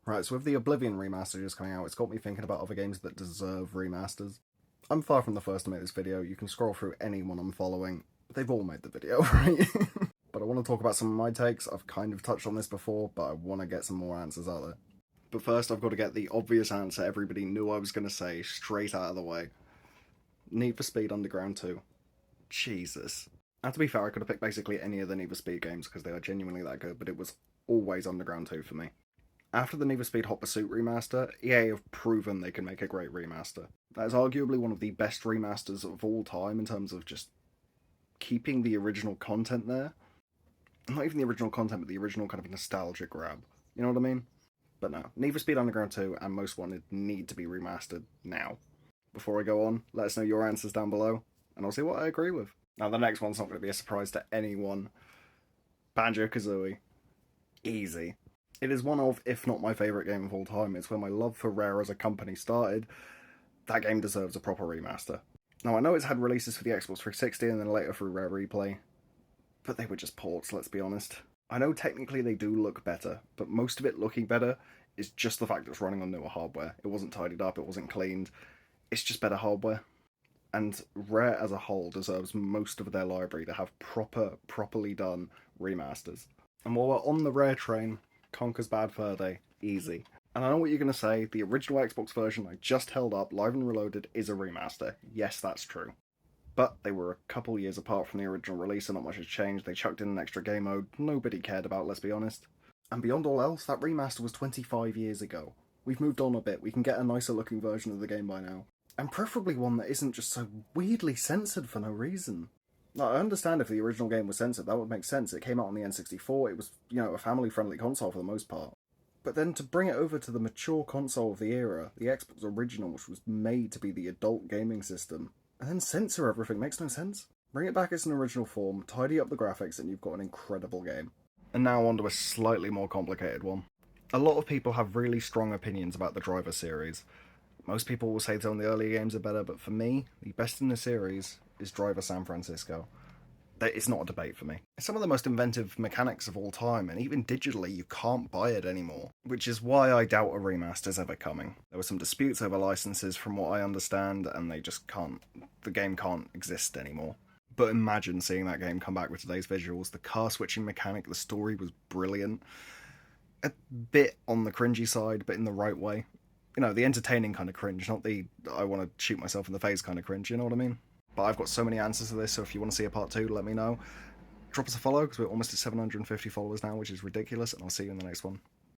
Right, so with the Oblivion remaster just coming out, it's got me thinking about other games that deserve remasters. I'm far from the first to make this video. You can scroll through anyone I'm following. They've all made the video, right? But I want to talk about some of my takes. I've kind of touched on this before, but I want to get some more answers out there. But first, I've got to get the obvious answer everybody knew I was going to say straight out of the way. Need for Speed Underground 2. Jesus. And to be fair, I could have picked basically any of the Need for Speed games because they are genuinely that good, but it was always Underground 2 for me. After the Need for Speed Hot Pursuit remaster, EA have proven they can make a great remaster. That is arguably one of the best remasters of all time in terms of just keeping the original content there. Not even the original content, but the original kind of nostalgia grab. You know what I mean? But no, Need for Speed Underground 2 and Most Wanted need to be remastered now. Before I go on, let us know your answers down below, and I'll see what I agree with. Now, the next one's not going to be a surprise to anyone. Banjo-Kazooie. Easy. It is one of, if not my favourite game of all time. It's where my love for Rare as a company started. That game deserves a proper remaster. Now, I know it's had releases for the Xbox 360 and then later through Rare Replay, but they were just ports, let's be honest. I know technically they do look better, but most of it looking better is just the fact that it's running on newer hardware. It wasn't tidied up, it wasn't cleaned. It's just better hardware. And Rare as a whole deserves most of their library to have properly done remasters. And while we're on the Rare train, Conker's Bad Fur Day, easy. And I know what you're going to say, the original Xbox version I just held up, Live and Reloaded, is a remaster. Yes, that's true. But they were a couple years apart from the original release and not much has changed. They chucked in an extra game mode nobody cared about, let's be honest. And beyond all else, that remaster was 25 years ago. We've moved on a bit, we can get a nicer looking version of the game by now. And preferably one that isn't just so weirdly censored for no reason. Now, I understand if the original game was censored, that would make sense. It came out on the N64, it was, a family-friendly console for the most part. But then to bring it over to the mature console of the era, the Xbox original, which was made to be the adult gaming system, and then censor everything makes no sense. Bring it back as an original form, tidy up the graphics, and you've got an incredible game. And now on to a slightly more complicated one. A lot of people have really strong opinions about the Driver series. Most people will say some of the earlier games are better, but for me, the best in the series is Driver San Francisco. It's not a debate for me. It's some of the most inventive mechanics of all time, and even digitally you can't buy it anymore, which is why I doubt a remaster's ever coming. There were some disputes over licenses from what I understand, and the game can't exist anymore. But imagine seeing that game come back with today's visuals. The car switching mechanic, the story was brilliant. A bit on the cringy side, but in the right way. The entertaining kind of cringe, not the I want to shoot myself in the face kind of cringe, you know what I mean? But I've got so many answers to this, so if you want to see a part 2, let me know. Drop us a follow, because we're almost at 750 followers now, which is ridiculous, and I'll see you in the next one.